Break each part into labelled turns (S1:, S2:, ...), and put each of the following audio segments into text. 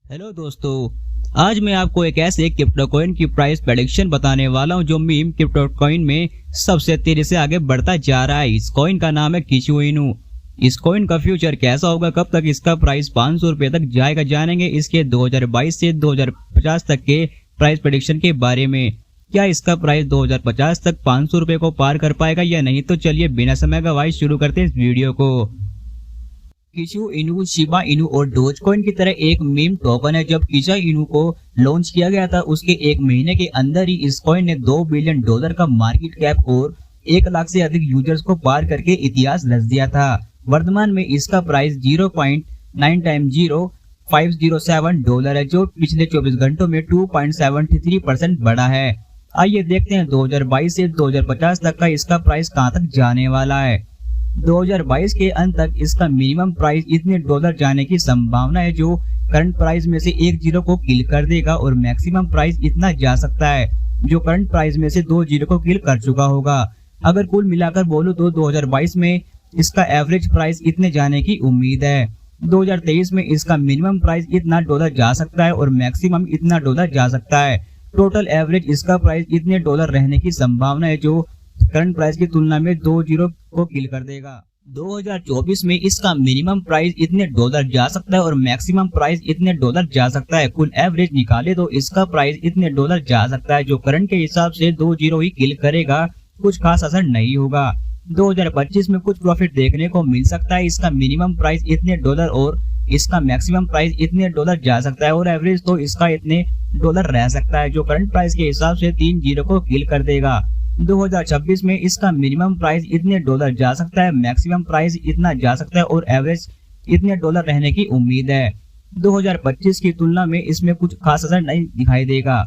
S1: Hello दोस्तों, आज मैं आपको एक ऐसे क्रिप्टो कॉइन की प्राइस प्रेडिक्शन बताने वाला हूं जो मीम क्रिप्टो कॉइन में सबसे तेजी से आगे बढ़ता जा रहा है। इस कॉइन का नाम है किशु इनू। इस कॉइन का फ्यूचर कैसा होगा, कब तक इसका प्राइस 500 रुपए तक जाएगा, जानेंगे इसके 2022 से 2050 तक के प्राइस प्रेडिक्शन के बारे में। क्या इसका प्राइस 2050 तक 500 रुपए को पार कर पाएगा या नहीं, तो चलिए बिना समय गवाए शुरू करते हैं इस वीडियो को। किशु इनू शिबा इनू और डोज कॉइन की तरह एक मीम टोकन है। जब किशा इनू को लॉन्च किया गया था उसके एक महीने के अंदर ही इस कॉइन ने $2 बिलियन का मार्केट कैप और 1 लाख से अधिक यूजर्स को पार करके इतिहास रच दिया था। वर्तमान में इसका प्राइस 0.9 टाइम $507 है, जो पिछले 24 घंटों में 2.73% बढ़ा है। आइए देखते हैं 2022 से 2050 तक का इसका प्राइस कहां तक जाने वाला है। 2022 के अंत तक इसका मिनिमम प्राइस इतने डॉलर जाने की संभावना है जो करंट प्राइस में से एक जीरो को किल कर देगा, और मैक्सिमम प्राइस इतना जा सकता है जो करंट प्राइस में से 2 जीरो को किल कर चुका होगा। अगर कुल मिलाकर बोलूं तो 2022 में इसका एवरेज प्राइस इतने जाने की उम्मीद है। 2023 में इसका मिनिमम प्राइस इतना डॉलर जा सकता है और मैक्सिमम इतना डॉलर जा सकता है। टोटल एवरेज इसका प्राइस इतने डॉलर रहने की संभावना है जो करंट प्राइस की तुलना में 2 जीरो को किल कर देगा। 2024 में इसका मिनिमम प्राइस इतने डॉलर जा सकता है और मैक्सिमम प्राइस इतने डॉलर जा सकता है। कुल एवरेज निकाले तो इसका प्राइस इतने डॉलर जा सकता है जो करंट के हिसाब से 2 जीरो ही किल करेगा, कुछ खास असर नहीं होगा। 2025 में कुछ प्रॉफिट देखने को मिल सकता है। इसका मिनिमम प्राइस इतने डॉलर और इसका मैक्सिमम प्राइस इतने डॉलर जा सकता है, और एवरेज तो इसका इतने डॉलर रह सकता है जो करंट प्राइस के हिसाब से 3 जीरो को किल कर देगा। 2026 में इसका मिनिमम प्राइस इतने डॉलर जा सकता है, मैक्सिमम प्राइस इतना जा सकता है और एवरेज इतने डॉलर रहने की उम्मीद है। 2025 की तुलना में इसमें कुछ खास असर नहीं दिखाई देगा।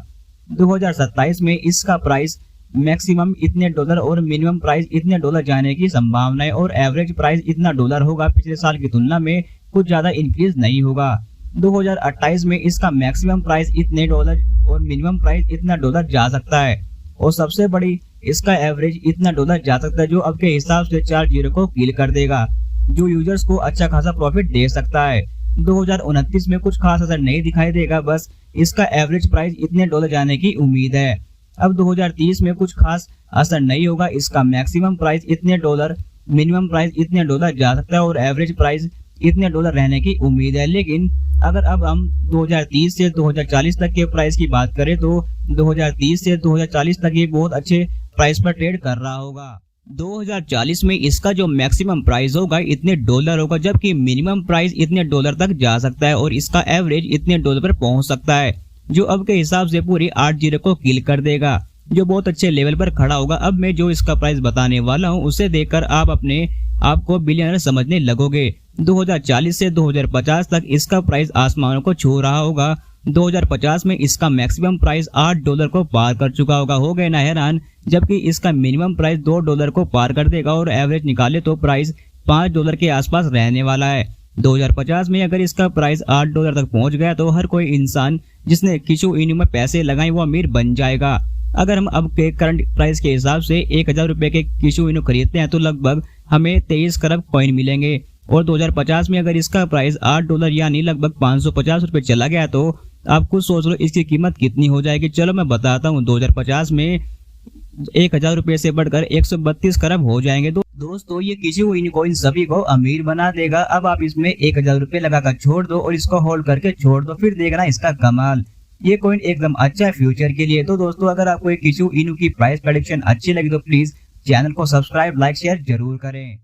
S1: 2027 में इसका प्राइस मैक्सिमम इतने डॉलर और मिनिमम प्राइस इतने डॉलर जाने की संभावना है, और एवरेज प्राइस इतना डॉलर होगा, पिछले साल की तुलना में कुछ ज्यादा इंक्रीज नहीं होगा। 2028 में इसका मैक्सिमम प्राइस इतने डॉलर और मिनिमम प्राइस इतना डॉलर जा सकता है, और सबसे बड़ी इसका एवरेज इतना डॉलर जा सकता है जो अब के हिसाब से 4 जीरो को किल कर देगा, जो यूजर्स को अच्छा खासा प्रॉफिट दे सकता है। 2029 में कुछ खास असर नहीं दिखाई देगा, बस इसका एवरेज प्राइस इतने डॉलर जाने की उम्मीद है। अब 2030 में कुछ खास असर नहीं होगा, इसका मैक्सिमम प्राइस इतने डॉलर, मिनिमम प्राइस इतने डॉलर जा सकता है और एवरेज प्राइस इतने डॉलर रहने की उम्मीद है। लेकिन अगर अब हम 2030 से 2040 तक के प्राइस की बात करें तो 2030 से 2040 तक ये बहुत अच्छे प्राइस पर ट्रेड कर रहा होगा। 2040 में इसका जो मैक्सिमम प्राइस होगा इतने डॉलर होगा, जबकि मिनिमम प्राइस इतने डॉलर तक जा सकता है और इसका एवरेज इतने डॉलर पर पहुंच सकता है, जो अब के हिसाब से पूरी 8 जीरो को किल कर देगा, जो बहुत अच्छे लेवल पर खड़ा होगा। अब मैं जो इसका प्राइस बताने वाला हूं उसे देखकर आप अपने आप को बिलियनर समझने लगोगे। 2040 से 2050 तक इसका प्राइस आसमानों को छू रहा होगा। 2050 में इसका मैक्सिमम प्राइस $8 को पार कर चुका होगा। हो गए ना हैरान, जबकि इसका मिनिमम प्राइस $2 को पार कर देगा और एवरेज निकाले तो प्राइस $5 के आसपास रहने वाला है। 2050 में अगर इसका प्राइस $8 तक पहुंच गया तो हर कोई इंसान जिसने किशु इनू में पैसे लगाए वो अमीर बन जाएगा। अगर हम अब के करंट प्राइस के हिसाब से 1000 रुपए के किशु इनू खरीदते हैं तो लगभग हमें 23 खरब कॉइन मिलेंगे, और 2050 में अगर इसका प्राइस $8 यानी लगभग 550 रुपए चला गया तो आप खुद सोच लो इसकी कीमत कितनी हो जाएगी। चलो मैं बताता हूँ, 2050 में 1000 रुपए से बढ़कर 132 खरब हो जाएंगे। तो दोस्तों ये किशु इनू कॉइन सभी को अमीर बना देगा। अब आप इसमें 1000 रुपए लगाकर छोड़ दो और इसको होल्ड करके छोड़ दो, फिर देखना इसका कमाल। ये कॉइन एकदम अच्छा है फ्यूचर के लिए। तो दोस्तों अगर आपको किशु इनू की प्राइस प्रेडिक्शन अच्छी लगी तो प्लीज चैनल को सब्सक्राइब, लाइक, शेयर जरूर करें।